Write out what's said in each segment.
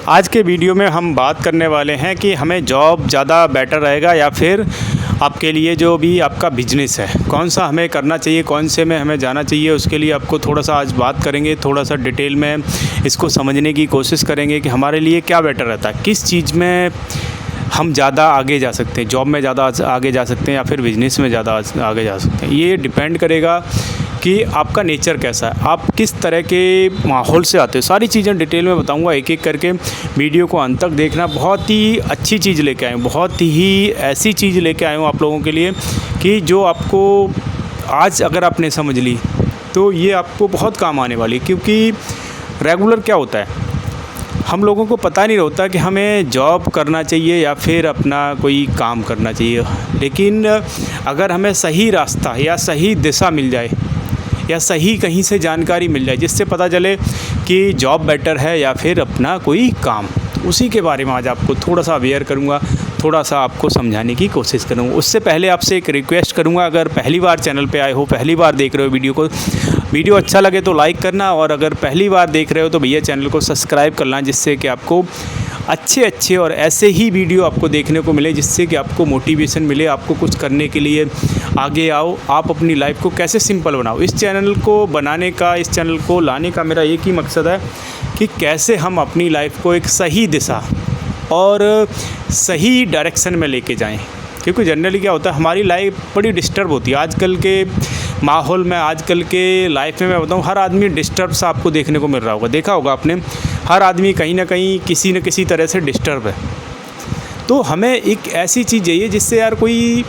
आज के वीडियो में हम बात करने वाले हैं कि हमें जॉब ज़्यादा बेटर रहेगा या फिर आपके लिए जो भी आपका बिजनेस है, कौन सा हमें करना चाहिए, कौन से में हमें जाना चाहिए। उसके लिए आपको थोड़ा सा आज बात करेंगे, थोड़ा सा डिटेल में इसको समझने की कोशिश करेंगे कि हमारे लिए क्या बेटर रहता है, किस चीज़ में हम ज़्यादा आगे जा सकते हैं, जॉब में ज़्यादा आगे जा सकते हैं या फिर बिज़नेस में ज़्यादा आगे जा सकते हैं। ये डिपेंड करेगा कि आपका नेचर कैसा है, आप किस तरह के माहौल से आते हो। सारी चीज़ें डिटेल में बताऊंगा एक एक करके, वीडियो को अंत तक देखना। बहुत ही अच्छी चीज़ लेके आया हूँ, बहुत ही ऐसी चीज़ लेके आया हूँ आप लोगों के लिए कि जो आपको आज अगर आपने समझ ली तो ये आपको बहुत काम आने वाली। क्योंकि रेगुलर क्या होता है, हम लोगों को पता नहीं होता कि हमें जॉब करना चाहिए या फिर अपना कोई काम करना चाहिए। लेकिन अगर हमें सही रास्ता या सही दिशा मिल जाए या सही कहीं से जानकारी मिल जाए जिससे पता चले कि जॉब बेटर है या फिर अपना कोई काम, उसी के बारे में आज आपको थोड़ा सा अवेयर करूँगा, थोड़ा सा आपको समझाने की कोशिश करूँगा। उससे पहले आपसे एक रिक्वेस्ट करूँगा, अगर पहली बार चैनल पे आए हो, पहली बार देख रहे हो वीडियो को, वीडियो अच्छा लगे तो लाइक करना, और अगर पहली बार देख रहे हो तो भैया चैनल को सब्सक्राइब करना, जिससे कि आपको अच्छे और ऐसे ही वीडियो आपको देखने को मिले, जिससे कि आपको मोटिवेशन मिले, आपको कुछ करने के लिए आगे आओ, आप अपनी लाइफ को कैसे सिंपल बनाओ। इस चैनल को बनाने का, इस चैनल को लाने का मेरा एक ही मकसद है कि कैसे हम अपनी लाइफ को एक सही दिशा और सही डायरेक्शन में लेके जाएं। क्योंकि जनरली क्या होता है, हमारी लाइफ बड़ी डिस्टर्ब होती है आजकल के माहौल में, आजकल के लाइफ में। मैं बताऊँ, हर आदमी डिस्टर्ब सा आपको देखने को मिल रहा होगा, देखा होगा आपने, हर आदमी कहीं ना कहीं किसी न किसी तरह से डिस्टर्ब है। तो हमें एक ऐसी चीज़ चाहिए जिससे यार कोई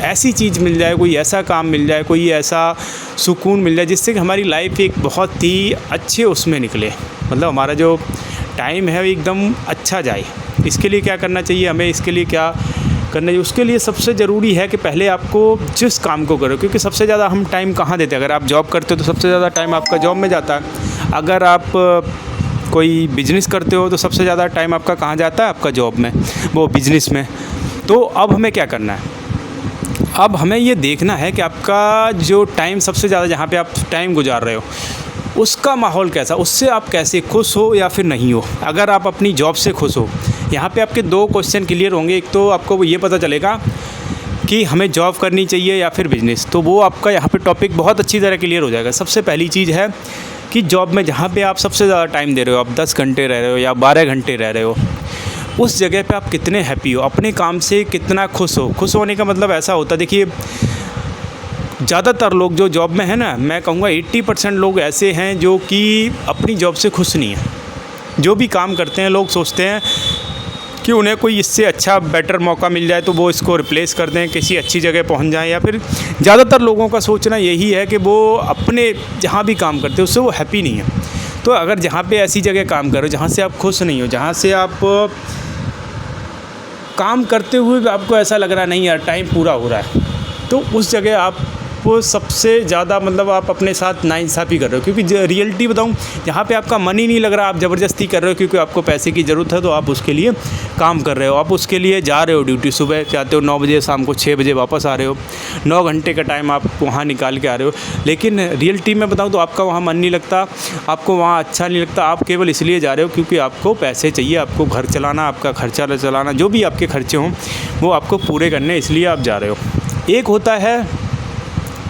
ऐसी चीज़ मिल जाए, कोई ऐसा काम मिल जाए, कोई ऐसा सुकून मिल जाए जिससे कि हमारी लाइफ एक बहुत ही अच्छे उसमें निकले, मतलब हमारा जो टाइम है वो एकदम अच्छा जाए। इसके लिए क्या करना चाहिए हमें, इसके लिए क्या करना चाहिए, उसके लिए सबसे ज़रूरी है कि पहले आपको जिस काम को करो, क्योंकि सबसे ज़्यादा हम टाइम कहाँ देते हैं। अगर आप जॉब करते हो तो सबसे ज़्यादा टाइम आपका जॉब में जाता है। अगर आप कोई बिज़नेस करते हो तो सबसे ज़्यादा टाइम आपका कहाँ जाता है, आपका जॉब में, वो बिज़नेस में। तो अब हमें क्या करना है, अब हमें ये देखना है कि आपका जो टाइम सबसे ज़्यादा जहाँ पे आप टाइम गुजार रहे हो उसका माहौल कैसा, उससे आप कैसे खुश हो या फिर नहीं हो। अगर आप अपनी जॉब से खुश हो, यहाँ पे आपके दो क्वेश्चन क्लियर होंगे। एक तो आपको ये पता चलेगा कि हमें जॉब करनी चाहिए या फिर बिज़नेस, तो वो आपका यहाँ पे टॉपिक बहुत अच्छी तरह क्लियर हो जाएगा। सबसे पहली चीज़ है कि जॉब में जहाँ पे आप सबसे ज़्यादा टाइम दे रहे हो, आप 10 घंटे रह रहे हो या 12 घंटे रह रहे हो, उस जगह पे आप कितने हैप्पी हो, अपने काम से कितना खुश हो। खुश होने का मतलब ऐसा होता है, देखिए ज़्यादातर लोग जो जॉब में है ना, मैं कहूँगा 80% लोग ऐसे हैं जो कि अपनी जॉब से खुश नहीं हैं। जो भी काम करते हैं लोग सोचते हैं कि उन्हें कोई इससे अच्छा बेटर मौका मिल जाए तो वो इसको रिप्लेस कर दें, किसी अच्छी जगह पहुंच जाएं। या फिर ज़्यादातर लोगों का सोचना यही है कि वो अपने जहाँ भी काम करते हैं उससे वो हैप्पी नहीं है। तो अगर जहाँ पे ऐसी जगह काम करो जहाँ से आप खुश नहीं हो, जहाँ से आप काम करते हुए भी आपको ऐसा लग रहा है नहीं यार टाइम पूरा हो रहा है, तो उस जगह आप वो सबसे ज़्यादा मतलब आप अपने साथ नाइंसाफ़ी कर रहे हो। क्योंकि रियलिटी बताऊं, जहाँ पे आपका मन ही नहीं लग रहा, आप ज़बरदस्ती कर रहे हो क्योंकि आपको पैसे की ज़रूरत है, तो आप उसके लिए काम कर रहे हो, आप उसके लिए जा रहे हो ड्यूटी। सुबह जाते हो 9 बजे, शाम को 6 बजे वापस आ रहे हो, 9 घंटे का टाइम आप वहाँ निकाल के आ रहे हो। लेकिन रियलिटी में बताऊँ तो आपका वहाँ मन नहीं लगता, आपको वहाँ अच्छा नहीं लगता। आप केवल इसलिए जा रहे हो क्योंकि आपको पैसे चाहिए, आपको घर चलाना, आपका खर्चा चलाना, जो भी आपके खर्चे हों वो आपको पूरे करने, इसलिए आप जा रहे हो। एक होता है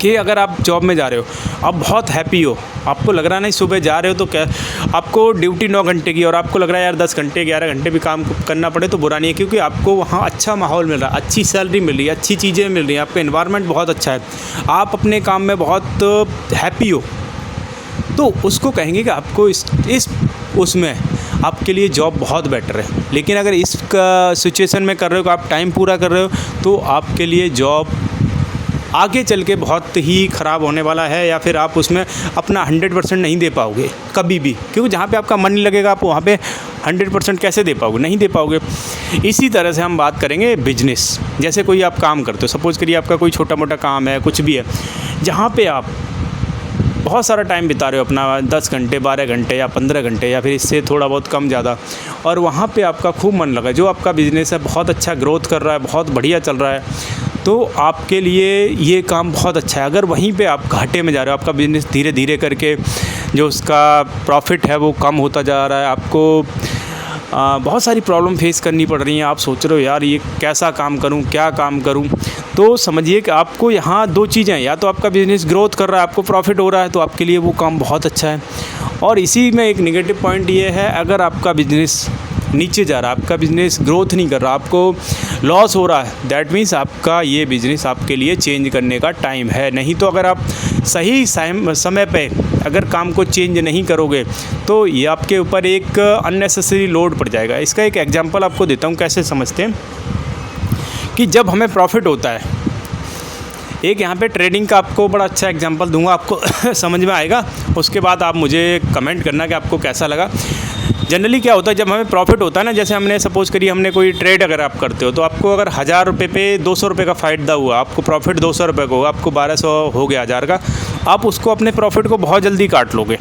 कि अगर आप जॉब में जा रहे हो, आप बहुत हैप्पी हो, आपको लग रहा नहीं सुबह जा रहे हो तो क्या, आपको ड्यूटी 9 घंटे की और आपको लग रहा है यार 10 घंटे 11 घंटे भी काम करना पड़े तो बुरा नहीं है, क्योंकि आपको वहाँ अच्छा माहौल मिल रहा है, अच्छी सैलरी मिल रही है, अच्छी चीज़ें मिल रही हैं, आपका एनवायरनमेंट बहुत अच्छा है, आप अपने काम में बहुत हैप्पी हो, तो उसको कहेंगे कि आपको इस उसमें आपके लिए जॉब बहुत बेटर है। लेकिन अगर इस सिचुएशन में कर रहे हो, आप टाइम पूरा कर रहे हो, तो आपके लिए जॉब आगे चल के बहुत ही ख़राब होने वाला है, या फिर आप उसमें अपना 100% नहीं दे पाओगे कभी भी। क्योंकि जहाँ पे आपका मन नहीं लगेगा आप वहाँ पे 100% कैसे दे पाओगे, नहीं दे पाओगे। इसी तरह से हम बात करेंगे बिजनेस। जैसे कोई आप काम करते हो, सपोज़ करिए आपका कोई छोटा मोटा काम है, कुछ भी है, जहाँ पे आप बहुत सारा टाइम बिता रहे हो अपना, 10 घंटे 12 घंटे या 15 घंटे या फिर इससे थोड़ा बहुत कम ज़्यादा, और वहाँ पे आपका खूब मन लगा, जो आपका बिज़नेस है बहुत अच्छा ग्रोथ कर रहा है, बहुत बढ़िया चल रहा है, तो आपके लिए ये काम बहुत अच्छा है। अगर वहीं पे आप घाटे में जा रहे हो, आपका बिज़नेस धीरे धीरे करके जो उसका प्रॉफिट है वो कम होता जा रहा है, आपको बहुत सारी प्रॉब्लम फेस करनी पड़ रही हैं। आप सोच रहे हो यार ये कैसा काम करूं, क्या काम करूं, तो समझिए कि आपको यहाँ दो चीज़ें हैं, या तो आपका बिज़नेस ग्रोथ कर रहा है, आपको प्रॉफिट हो रहा है, तो आपके लिए वो काम बहुत अच्छा है। और इसी में एक नेगेटिव पॉइंट ये है, अगर आपका बिज़नेस नीचे जा रहा है, आपका बिज़नेस ग्रोथ नहीं कर रहा, आपको लॉस हो रहा है, दैट मीन्स आपका ये बिज़नेस आपके लिए चेंज करने का टाइम है। नहीं तो अगर आप सही समय पे अगर काम को चेंज नहीं करोगे तो ये आपके ऊपर एक अननेसेसरी लोड पड़ जाएगा। इसका एक एग्जांपल आपको देता हूँ, कैसे समझते हैं कि जब हमें प्रॉफिट होता है, एक यहाँ पे ट्रेडिंग का आपको बड़ा अच्छा एग्जांपल दूंगा, आपको समझ में आएगा। उसके बाद आप मुझे कमेंट करना कि आपको कैसा लगा। जनरली क्या होता है, जब हमें प्रॉफिट होता है ना, जैसे हमने सपोज़ करिए हमने कोई ट्रेड अगर आप करते हो, तो आपको अगर 1000 रुपये पे 200 रुपये का फ़ायदा हुआ, आपको प्रॉफिट 200 रुपये का होगा, आपको 1200 हो गया 1000 का, आप उसको अपने प्रॉफिट को बहुत जल्दी काट लोगे।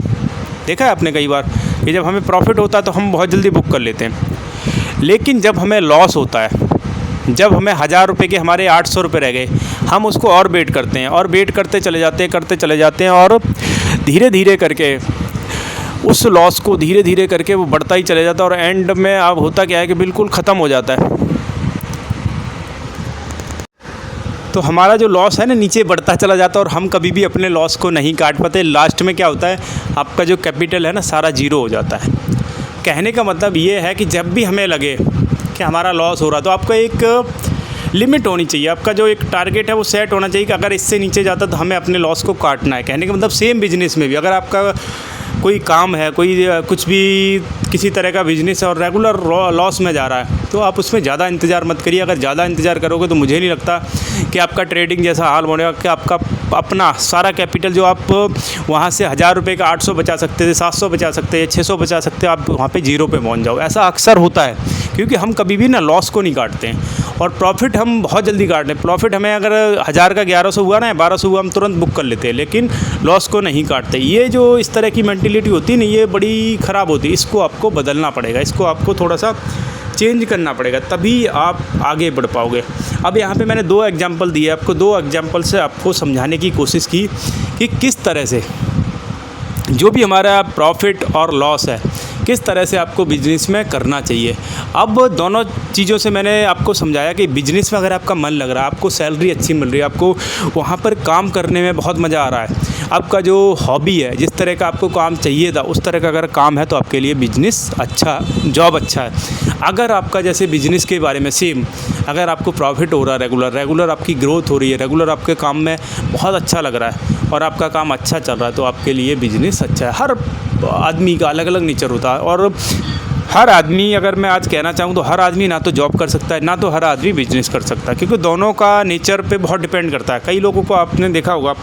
देखा है आपने कई बार कि जब हमें प्रॉफिट होता है तो हम बहुत जल्दी बुक कर लेते हैं। लेकिन जब हमें लॉस होता है, जब हमें 1000 रुपये के हमारे 800 रुपये रह गए, हम उसको और वेट करते हैं और वेट करते चले जाते हैं और धीरे धीरे करके उस लॉस को धीरे धीरे करके वो बढ़ता ही चले जाता है, और एंड में अब होता क्या है कि बिल्कुल ख़त्म हो जाता है। तो हमारा जो लॉस है ना नीचे बढ़ता चला जाता है और हम कभी भी अपने लॉस को नहीं काट पाते। लास्ट में क्या होता है, आपका जो कैपिटल है ना सारा जीरो हो जाता है। कहने का मतलब ये है कि जब भी हमें लगे कि हमारा लॉस हो रहा, तो आपका एक लिमिट होनी चाहिए, आपका जो एक टारगेट है वो सेट होना चाहिए कि अगर इससे नीचे जाता तो हमें अपने लॉस को काटना है। कहने का मतलब सेम बिजनेस में भी अगर आपका कोई काम है, कोई कुछ भी किसी तरह का बिजनेस है और रेगुलर लॉस में जा रहा है, तो आप उसमें ज़्यादा इंतज़ार मत करिए। अगर ज़्यादा इंतज़ार करोगे तो मुझे नहीं लगता कि आपका ट्रेडिंग जैसा हाल होने कि आपका अपना सारा कैपिटल जो आप वहाँ से 1000 रुपये का 800 बचा सकते थे, 700 बचा सकते हैं, 600 बचा सकते हैं, आप वहाँ पे जीरो पे पहुँच जाओ। ऐसा अक्सर होता है क्योंकि हम कभी भी ना लॉस को नहीं काटते हैं और प्रॉफिट हम बहुत जल्दी काट लें। प्रॉफिट हमें अगर 1000 का 1100 हुआ ना, 1200 हुआ, हम तुरंत बुक कर लेते हैं, लेकिन लॉस को नहीं काटते। ये जो इस तरह की मेंटिलिटी होती है ना, ये बड़ी ख़राब होती है। इसको आपको बदलना पड़ेगा, इसको आपको थोड़ा सा चेंज करना पड़ेगा, तभी आप आगे बढ़ पाओगे। अब यहाँ पे मैंने 2 एग्जांपल दिए आपको, 2 एग्जांपल से आपको समझाने की कोशिश की कि किस तरह से जो भी हमारा प्रॉफिट और लॉस है, किस तरह से आपको बिज़नेस में करना चाहिए। अब दोनों चीज़ों से मैंने आपको समझाया कि बिज़नेस में अगर आपका मन लग रहा है, आपको सैलरी अच्छी मिल रही है, आपको वहाँ पर काम करने में बहुत मज़ा आ रहा है, आपका जो हॉबी है, जिस तरह का आपको काम चाहिए था उस तरह का अगर काम है, तो आपके लिए बिज़नेस अच्छा, जॉब अच्छा है। अगर आपका जैसे बिज़नेस के बारे में सेम, अगर आपको प्रॉफिट हो रहा है, रेगुलर आपकी ग्रोथ हो रही है, रेगुलर आपके काम में बहुत अच्छा लग रहा है और आपका काम अच्छा चल रहा है, तो आपके लिए बिज़नेस अच्छा है। हर आदमी का अलग अलग नेचर होता है और हर आदमी, अगर मैं आज कहना चाहूँ तो हर आदमी ना तो जॉब कर सकता है, ना तो हर आदमी बिजनेस कर सकता है, क्योंकि दोनों का नेचर पे बहुत डिपेंड करता है। कई लोगों को आपने देखा होगा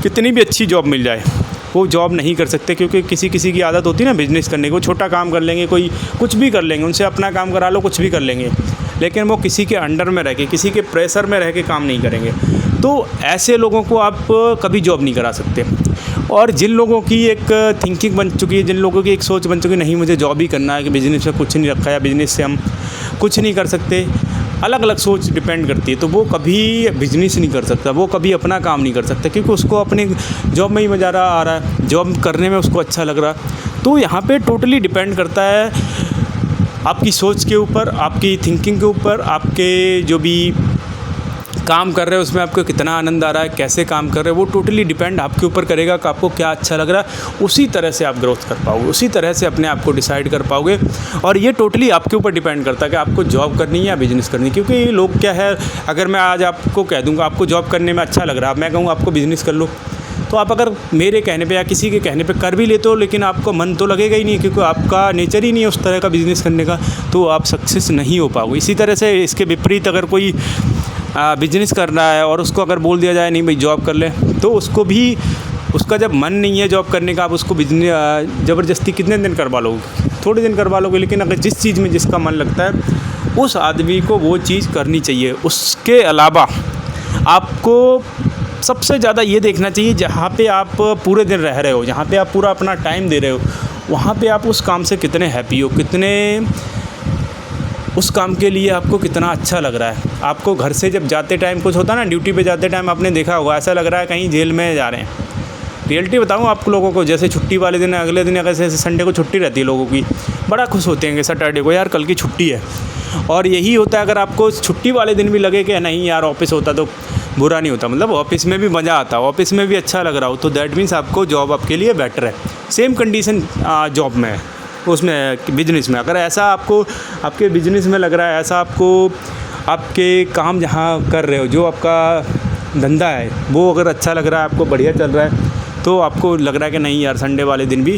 कितनी भी अच्छी जॉब मिल जाए वो जॉब नहीं कर सकते, क्योंकि किसी की आदत होती है ना बिज़नेस करने की। वो छोटा काम कर लेंगे, कोई कुछ भी कर लेंगे, उनसे अपना काम करा लो, कुछ भी कर लेंगे, लेकिन वो किसी के अंडर में रह के, किसी के प्रेशर में रह के काम नहीं करेंगे। तो ऐसे लोगों को आप कभी जॉब नहीं करा सकते। और जिन लोगों की एक थिंकिंग बन चुकी है, जिन लोगों की एक सोच बन चुकी है, नहीं मुझे जॉब ही करना है, कि बिज़नेस में कुछ नहीं रखा है, बिज़नेस से हम कुछ नहीं कर सकते, अलग अलग सोच डिपेंड करती है, तो वो कभी बिज़नेस नहीं कर सकता, वो कभी अपना काम नहीं कर सकता, क्योंकि उसको अपने जॉब में ही मज़ा आ रहा है, जॉब करने में उसको अच्छा लग रहा है। तो यहाँ पे टोटली डिपेंड करता है आपकी सोच के ऊपर, आपकी थिंकिंग के ऊपर, आपके जो भी काम कर रहे हो उसमें आपको कितना आनंद आ रहा है, कैसे काम कर रहे हो, वो टोटली डिपेंड आपके ऊपर करेगा कि आपको क्या अच्छा लग रहा है। उसी तरह से आप ग्रोथ कर पाओगे, उसी तरह से अपने आप को डिसाइड कर पाओगे। और ये टोटली आपके ऊपर डिपेंड करता है कि आपको जॉब करनी है या बिज़नेस करनी है। क्योंकि लोग क्या है, अगर मैं आज आपको कह दूँगा आपको जॉब करने में अच्छा लग रहा है, मैं कहूँ आपको बिज़नेस कर लो, तो आप अगर मेरे कहने पे या किसी के कहने पे कर भी लेते हो, लेकिन आपको मन तो लगेगा ही नहीं, क्योंकि आपका नेचर ही नहीं है उस तरह का बिज़नेस करने का, तो आप सक्सेस नहीं हो पाओगे। इसी तरह से इसके विपरीत अगर कोई बिज़नेस कर रहा है और उसको अगर बोल दिया जाए नहीं भाई जॉब कर ले, तो उसको भी, उसका जब मन नहीं है जॉब करने का, आप उसको बिजनेस ज़बरदस्ती कितने दिन करवा लोगे, थोड़े दिन करवा लोगे। लेकिन अगर जिस चीज़ में जिसका मन लगता है उस आदमी को वो चीज़ करनी चाहिए। उसके अलावा आपको सबसे ज़्यादा ये देखना चाहिए, जहाँ पे आप पूरे दिन रह रहे हो, जहाँ पे आप पूरा अपना टाइम दे रहे हो, वहाँ पे आप उस काम से कितने हैप्पी हो, कितने उस काम के लिए आपको कितना अच्छा लग रहा है। आपको घर से जब जाते टाइम कुछ होता है ना, ड्यूटी पे जाते टाइम आपने देखा होगा ऐसा लग रहा है कहीं जेल में जा रहे हैं, रियलिटी बताऊँ आप लोगों को, जैसे छुट्टी वाले दिन अगले दिन अगर जैसे संडे को छुट्टी रहती है लोगों की, बड़ा खुश होते हैं कि सैटरडे को यार कल की छुट्टी है। और यही होता है, अगर आपको छुट्टी वाले दिन भी लगे कि नहीं यार ऑफिस होता तो बुरा नहीं होता, मतलब ऑफिस में भी मज़ा आता, ऑफिस में भी अच्छा लग रहा हो, तो दैट मीन्स आपको जॉब आपके लिए बेटर है। सेम कंडीशन जॉब में है, उसमें बिजनेस में अगर ऐसा आपको आपके बिजनेस में लग रहा है, ऐसा आपको आपके काम जहाँ कर रहे हो, जो आपका धंधा है वो अगर अच्छा लग रहा है, आपको बढ़िया चल रहा है, तो आपको लग रहा है कि नहीं यार संडे वाले दिन भी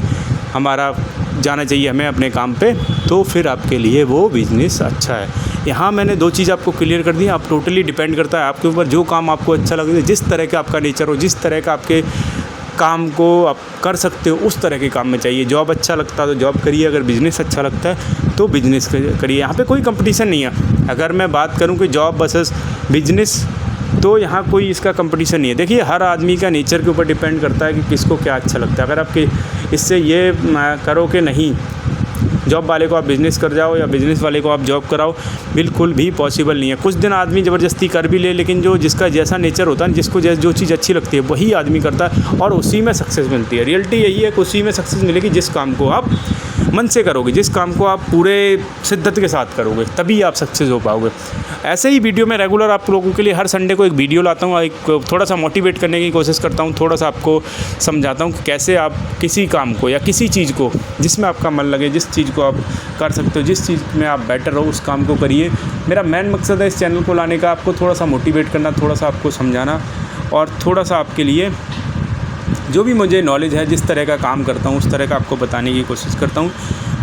हमारा जाना चाहिए हमें अपने काम पे, तो फिर आपके लिए वो बिज़नेस अच्छा है। यहाँ मैंने 2 चीज़ आपको क्लियर कर दी। आप टोटली डिपेंड करता है आपके ऊपर, जो काम आपको अच्छा लगे, जिस तरह का आपका नेचर हो, जिस तरह का आपके काम को आप कर सकते हो, उस तरह के काम में चाहिए। जॉब अच्छा लगता है तो जॉब करिए, अगर बिज़नेस अच्छा लगता है तो बिज़नेस करिए। यहाँ पे कोई कंपटीशन नहीं है। अगर मैं बात करूँ कि जॉब वर्सेस बिज़नेस, तो यहाँ कोई इसका कंपटीशन नहीं है। देखिए हर आदमी का नेचर के ऊपर डिपेंड करता है कि किसको क्या अच्छा लगता है। अगर आपके इससे ये करो कि नहीं जॉब वाले को आप बिज़नेस कर जाओ या बिज़नेस वाले को आप जॉब कराओ, बिल्कुल भी पॉसिबल नहीं है। कुछ दिन आदमी ज़बरदस्ती कर भी ले, लेकिन जो जिसका जैसा नेचर होता है, जिसको जो चीज़ अच्छी लगती है वही आदमी करता है और उसी में सक्सेस मिलती है। रियलिटी यही है कि उसी में सक्सेस मिलेगी जिस काम को आप मन से करोगे, जिस काम को आप पूरे शिद्दत के साथ करोगे, तभी आप सक्सेस हो पाओगे। ऐसे ही वीडियो में रेगुलर आप लोगों के लिए हर संडे को एक वीडियो लाता हूँ, एक थोड़ा सा मोटिवेट करने की कोशिश करता हूँ, थोड़ा सा आपको समझाता हूँ कि कैसे आप किसी काम को या किसी चीज़ को जिसमें आपका मन लगे, जिस चीज़ को आप कर सकते हो, जिस चीज़ में आप बेटर हो, उस काम को करिए। मेरा मेन मकसद है इस चैनल को लाने का, आपको थोड़ा सा मोटिवेट करना, थोड़ा सा आपको समझाना और थोड़ा सा आपके लिए जो भी मुझे नॉलेज है, जिस तरह का काम करता हूँ उस तरह का आपको बताने की कोशिश करता हूँ।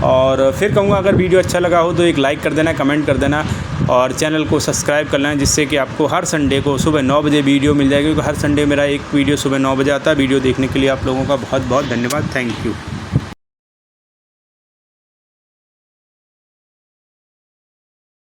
और फिर कहूँगा अगर वीडियो अच्छा लगा हो तो एक लाइक कर देना, कमेंट कर देना और चैनल को सब्सक्राइब कर लेना, जिससे कि आपको हर संडे को सुबह 9 बजे वीडियो मिल जाएगी। क्योंकि हर संडे मेरा एक वीडियो सुबह 9 बजे आता है। वीडियो देखने के लिए आप लोगों का बहुत बहुत धन्यवाद। Thank you.